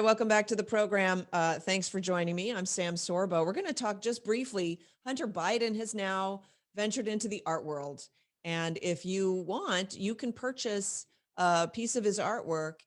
Hi, welcome back to the program. Thanks for joining me. I'm Sam Sorbo. We're going to talk just briefly. Hunter Biden has now ventured into the art world. And if you want, you can purchase a piece of his artwork.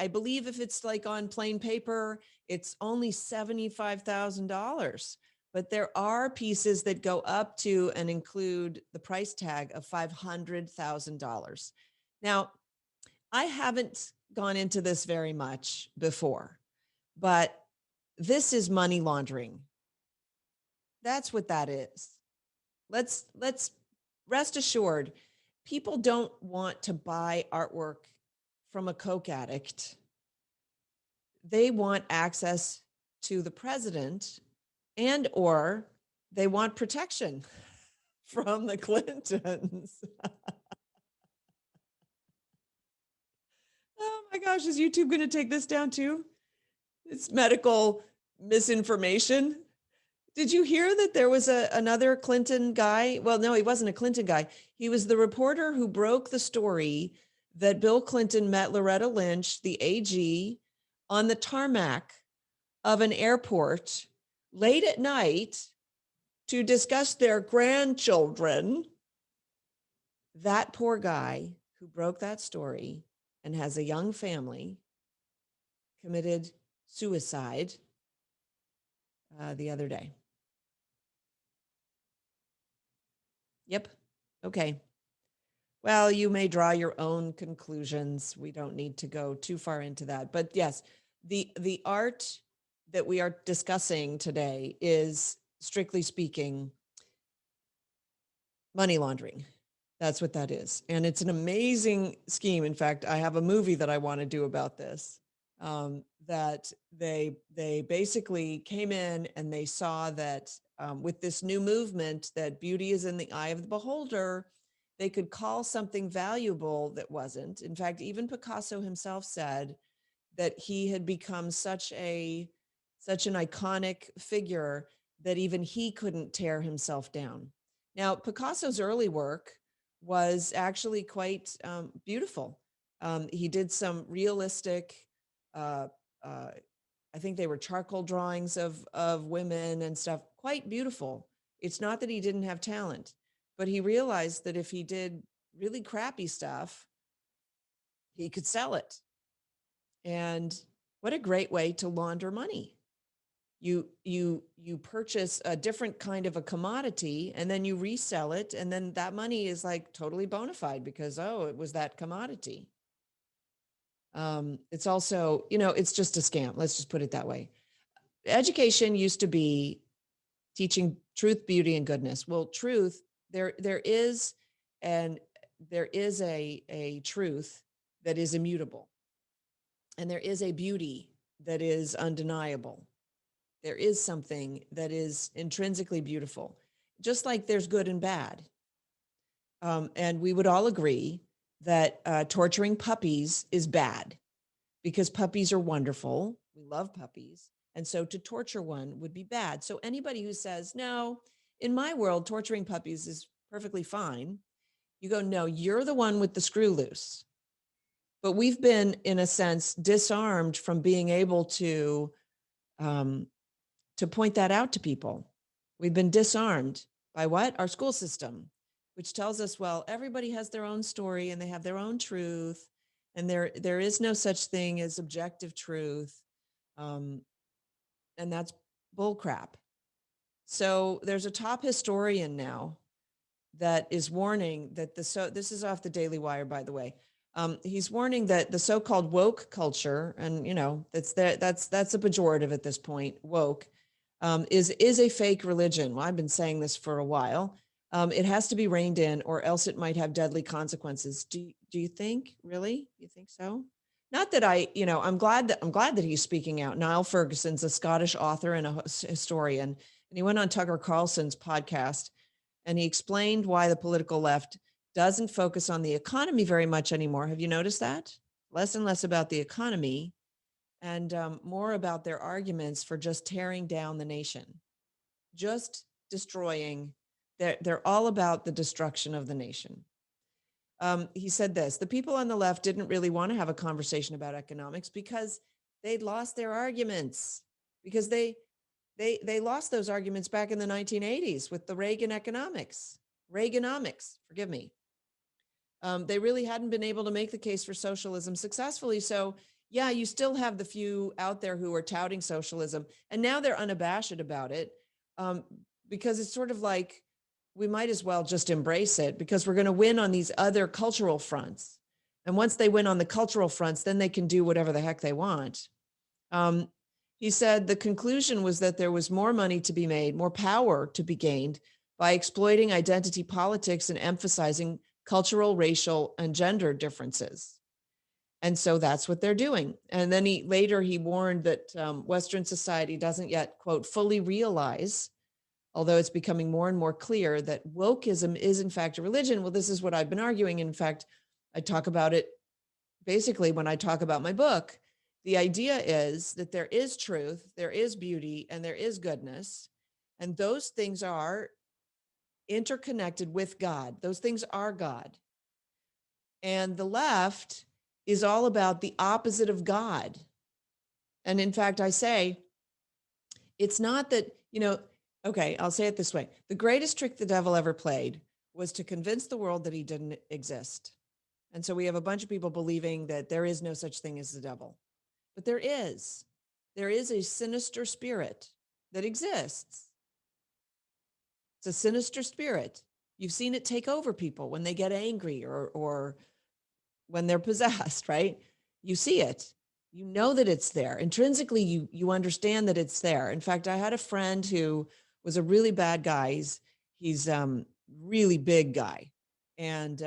I believe if it's like on plain paper, it's only $75,000. But there are pieces that go up to and include the price tag of $500,000. Now, I haven't gone into this very much before, but this is money laundering. That's what that is. Let's rest assured, people don't want to buy artwork from a coke addict. They want access to the president, and or they want protection from the Clintons. Oh my gosh, is YouTube going to take this down too? It's medical misinformation. Did you hear that there was another Clinton guy? Well, no, he wasn't a Clinton guy. He was the reporter who broke the story that Bill Clinton met Loretta Lynch, the AG, on the tarmac of an airport late at night to discuss their grandchildren. That poor guy who broke that story and has a young family committed suicide the other day. Yep. Okay. Well, you may draw your own conclusions. We don't need to go too far into that. But yes, the art that we are discussing today is, strictly speaking, money laundering. That's what that is. And it's an amazing scheme. In fact, I have a movie that I want to do about this. That they basically came in and they saw that with this new movement that beauty is in the eye of the beholder, they could call something valuable that wasn't. In fact, even Picasso himself said that he had become such an iconic figure that even he couldn't tear himself down. Now, Picasso's early work was actually quite beautiful. He did some realistic, I think they were charcoal drawings of women and stuff, quite beautiful. It's not that he didn't have talent, but he realized that if he did really crappy stuff, he could sell it. And what a great way to launder money. You purchase a different kind of a commodity and then you resell it, and then that money is like totally bona fide because, oh, it was that commodity. It's also, it's just a scam. Let's just put it that way. Education used to be teaching truth, beauty, and goodness. Well, truth, there is a truth that is immutable, and there is a beauty that is undeniable. There is something that is intrinsically beautiful, just like there's good and bad. And we would all agree that torturing puppies is bad because puppies are wonderful. We love puppies. And so to torture one would be bad. So anybody who says, no, in my world, torturing puppies is perfectly fine, you go, no, you're the one with the screw loose. But we've been, in a sense, disarmed from being able to point that out to people. We've been disarmed by what? Our school system, which tells us, well, everybody has their own story and they have their own truth. And there is no such thing as objective truth. And that's bullcrap. So there's a top historian now that is warning that this is off the Daily Wire, by the way. He's warning that the so-called woke culture, and that's a pejorative at this point, woke, is a fake religion. Well, I've been saying this for a while. It has to be reined in, or else it might have deadly consequences. Do you think, really? You think so? Not that I'm glad that he's speaking out. Niall Ferguson's a Scottish author and a historian, and he went on Tucker Carlson's podcast, and he explained why the political left doesn't focus on the economy very much anymore. Have you noticed that? Less and less about the economy, and more about their arguments for just tearing down the nation, just destroying. They're all about the destruction of the nation. He said this: the people on the left didn't really want to have a conversation about economics because they'd lost their arguments because they lost those arguments back in the 1980s with the Reaganomics, forgive me. They really hadn't been able to make the case for socialism successfully. So yeah, you still have the few out there who are touting socialism, and now they're unabashed about it, because it's sort of like we might as well just embrace it because we're going to win on these other cultural fronts. And once they win on the cultural fronts, then they can do whatever the heck they want. He said the conclusion was that there was more money to be made, more power to be gained by exploiting identity politics and emphasizing cultural, racial, and gender differences. And so that's what they're doing. And then he warned that Western society doesn't yet, quote, fully realize, although it's becoming more and more clear, that wokeism is in fact a religion. Well, this is what I've been arguing. In fact, I talk about it basically when I talk about my book. The idea is that there is truth, there is beauty, and there is goodness. And those things are interconnected with God. Those things are God. And the left is all about the opposite of God. And in fact, I say, it's not that, okay, I'll say it this way. The greatest trick the devil ever played was to convince the world that he didn't exist. And so we have a bunch of people believing that there is no such thing as the devil. But there is. There is a sinister spirit that exists. It's a sinister spirit. You've seen it take over people when they get angry or when they're possessed, right? You see it. You know that it's there. Intrinsically, you understand that it's there. In fact, I had a friend who was a really bad guy. He's really big guy and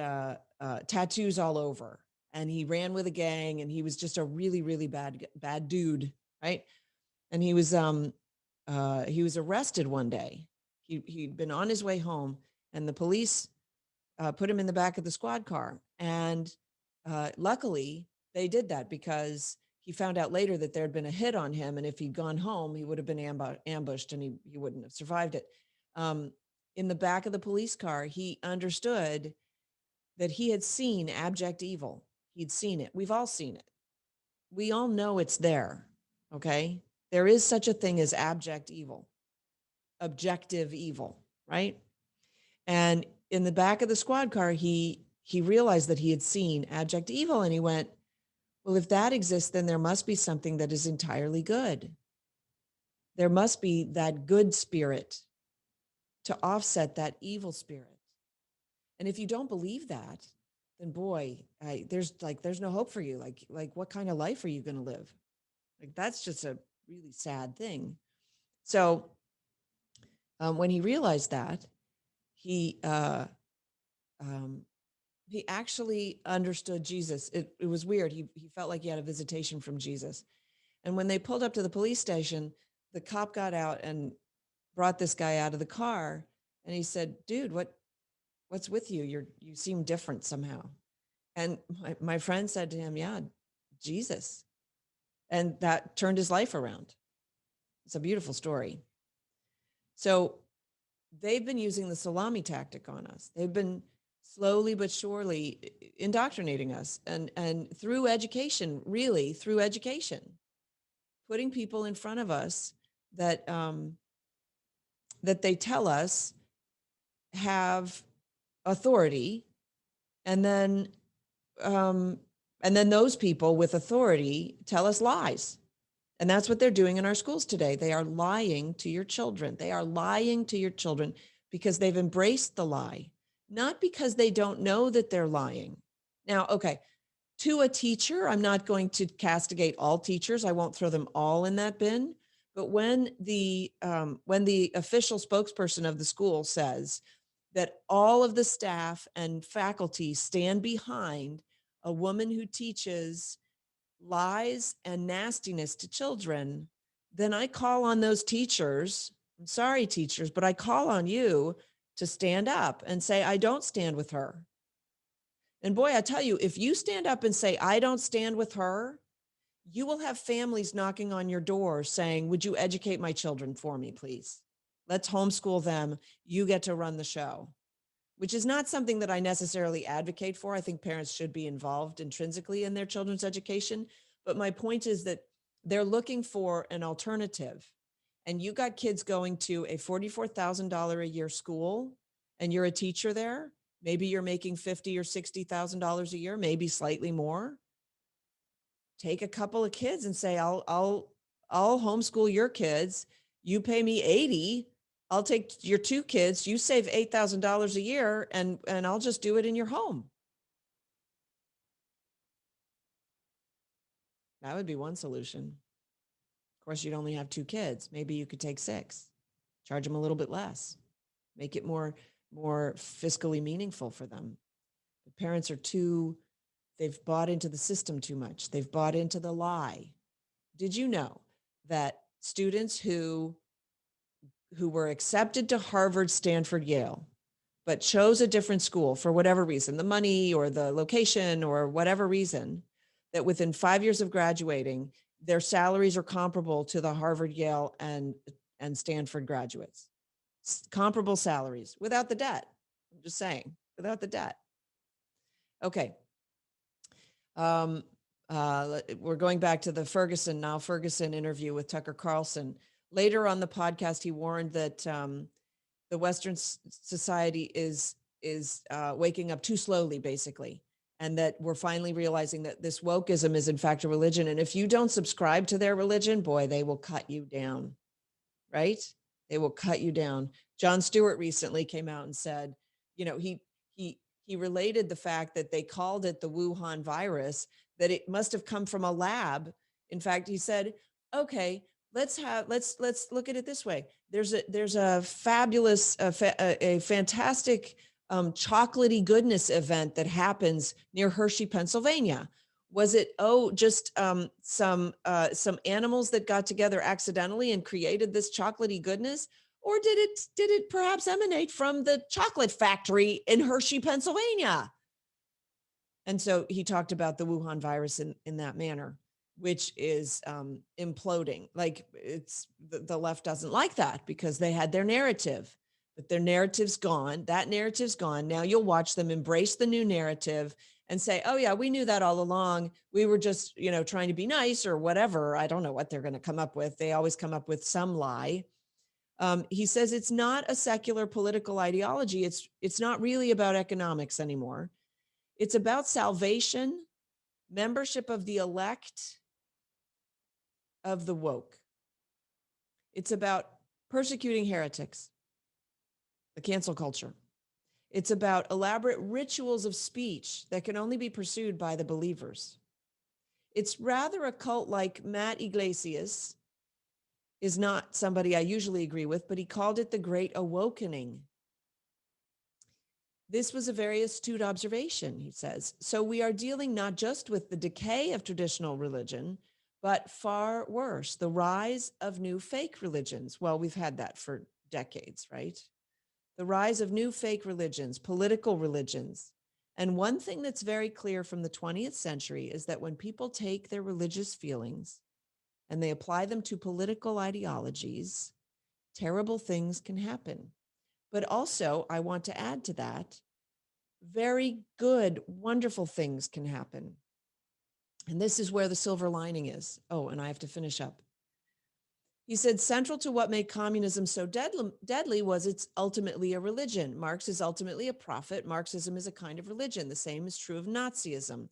tattoos all over. And he ran with a gang and he was just a really, really bad dude, right? And he was arrested one day. He'd been on his way home and the police put him in the back of the squad car. And luckily they did that because he found out later that there had been a hit on him. And if he'd gone home, he would have been ambushed and he wouldn't have survived it. In the back of the police car, he understood that he had seen abject evil. He'd seen it. We've all seen it. We all know it's there. Okay. There is such a thing as abject evil, objective evil, right? And in the back of the squad car, he realized that he had seen abject evil and he went, well, if that exists, then there must be something that is entirely good. There must be that good spirit to offset that evil spirit. And if you don't believe that, then boy, there's no hope for you. Like what kind of life are you going to live? Like that's just a really sad thing. So when he realized that, he actually understood Jesus. It was weird. He felt like he had a visitation from Jesus. And when they pulled up to the police station, the cop got out and brought this guy out of the car. And he said, dude, what's with you? You seem different somehow. And my friend said to him, yeah, Jesus. And that turned his life around. It's a beautiful story. So they've been using the salami tactic on us. They've been slowly but surely indoctrinating us and through education, really through education, putting people in front of us that that they tell us have authority, and then those people with authority tell us lies. And that's what they're doing in our schools today. They are lying to your children. They are lying to your children because they've embraced the lie, not because they don't know that they're lying. Now, okay, to a teacher, I'm not going to castigate all teachers. I won't throw them all in that bin. But when the official spokesperson of the school says that all of the staff and faculty stand behind a woman who teaches lies and nastiness to children, then I call on those teachers. I'm sorry, teachers, but I call on you to stand up and say, I don't stand with her. And boy, I tell you, if you stand up and say, I don't stand with her, you will have families knocking on your door saying, would you educate my children for me, please? Let's homeschool them. You get to run the show, which is not something that I necessarily advocate for. I think parents should be involved intrinsically in their children's education. But my point is that They're looking for an alternative. And you got kids going to a $44,000 a year school, and you're a teacher there. Maybe you're making $50,000 or $60,000 a year, maybe slightly more. Take a couple of kids and say, I'll homeschool your kids. You pay me 80. I'll take your two kids. You save $8,000 a year, and I'll just do it in your home. That would be one solution. Of course, you'd only have two kids. Maybe you could take 6, charge them a little bit less, make it more fiscally meaningful for them. The parents are they've bought into the system too much. They've bought into the lie. Did you know that students who were accepted to Harvard, Stanford, Yale, but chose a different school for whatever reason, the money or the location or whatever reason, that within 5 years of graduating, their salaries are comparable to the Harvard, Yale, and Stanford graduates? Comparable salaries without the debt. I'm just saying, without the debt. Okay. We're going back to the Ferguson interview with Tucker Carlson. Later on the podcast, he warned that the Western society is waking up too slowly, basically, and that we're finally realizing that this wokeism is in fact a religion. And if you don't subscribe to their religion, boy, they will cut you down, right? They will cut you down. Jon Stewart recently came out and said, he related the fact that they called it the Wuhan virus, that it must have come from a lab. In fact, he said, okay, let's look at it this way. There's a fabulous, a fantastic chocolatey goodness event that happens near Hershey, Pennsylvania. Was it, just some animals that got together accidentally and created this chocolatey goodness? Or did it perhaps emanate from the chocolate factory in Hershey, Pennsylvania? And so he talked about the Wuhan virus in that manner, which is imploding. Like, it's the left doesn't like that because they had their narrative, but their narrative's gone. That narrative's gone. Now you'll watch them embrace the new narrative and say, oh yeah, we knew that all along. We were just, trying to be nice or whatever. I don't know what they're going to come up with. They always come up with some lie. He says it's not a secular political ideology. It's not really about economics anymore. It's about salvation, membership of the elect, of the woke. It's about persecuting heretics, the cancel culture. It's about elaborate rituals of speech that can only be pursued by the believers. It's rather a cult like Matt Iglesias is not somebody I usually agree with, but he called it the Great Awakening. This was a very astute observation, he says. So we are dealing not just with the decay of traditional religion, but far worse, the rise of new fake religions. Well, we've had that for decades, right? The rise of new fake religions, political religions. And one thing that's very clear from the 20th century is that when people take their religious feelings and they apply them to political ideologies, terrible things can happen. But also, I want to add to that, very good, wonderful things can happen. And this is where the silver lining is. Oh, and I have to finish up. He said, central to what made communism so deadly was it's ultimately a religion. Marx is ultimately a prophet. Marxism is a kind of religion. The same is true of Nazism.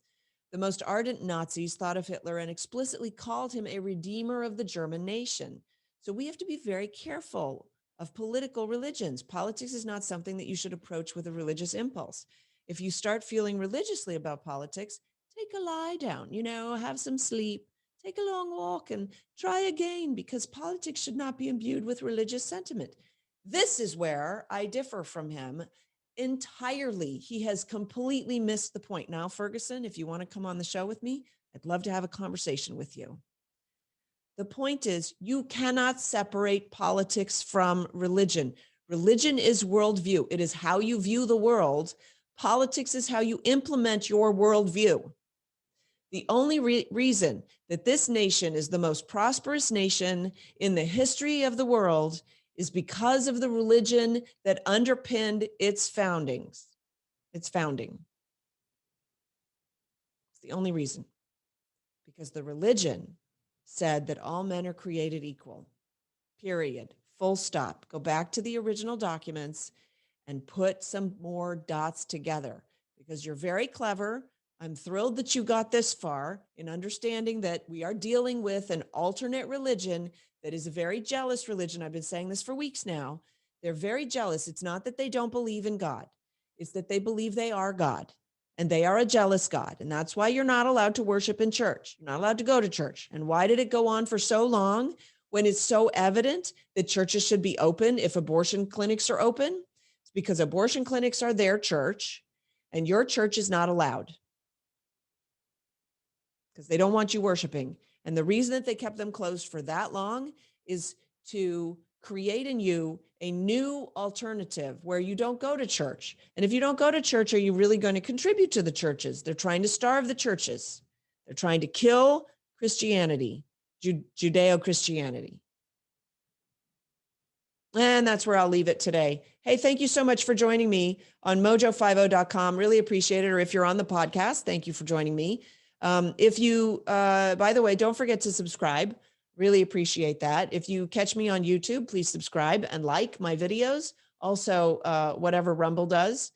The most ardent Nazis thought of Hitler and explicitly called him a redeemer of the German nation. So we have to be very careful of political religions. Politics is not something that you should approach with a religious impulse. If you start feeling religiously about politics, take a lie down, have some sleep, take a long walk and try again, because politics should not be imbued with religious sentiment. This is where I differ from him entirely. He has completely missed the point. Now, Ferguson, if you want to come on the show with me, I'd love to have a conversation with you. The point is, you cannot separate politics from religion. Religion is worldview. It is how you view the world. Politics is how you implement your worldview. The only reason that this nation is the most prosperous nation in the history of the world is because of the religion that underpinned its founding. It's the only reason, because the religion said that all men are created equal, period, full stop. Go back to the original documents and put some more dots together, because you're very clever. I'm thrilled that you got this far in understanding that we are dealing with an alternate religion that is a very jealous religion. I've been saying this for weeks now. They're very jealous. It's not that they don't believe in God. It's that they believe they are God, and they are a jealous God. And that's why you're not allowed to worship in church. You're not allowed to go to church. And why did it go on for so long when it's so evident that churches should be open if abortion clinics are open? It's because abortion clinics are their church, and your church is not allowed because they don't want you worshiping. And the reason that they kept them closed for that long is to create in you a new alternative where you don't go to church. And if you don't go to church, are you really going to contribute to the churches? They're trying to starve the churches. They're trying to kill Christianity, Judeo-Christianity. And that's where I'll leave it today. Hey, thank you so much for joining me on mojo50.com. Really appreciate it. Or if you're on the podcast, thank you for joining me. If you, by the way, don't forget to subscribe. Really appreciate that. If you catch me on YouTube, please subscribe and like my videos. Also, whatever Rumble does,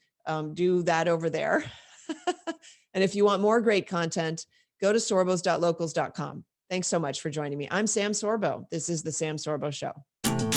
do that over there. And if you want more great content, go to sorbos.locals.com. Thanks so much for joining me. I'm Sam Sorbo. This is the Sam Sorbo Show.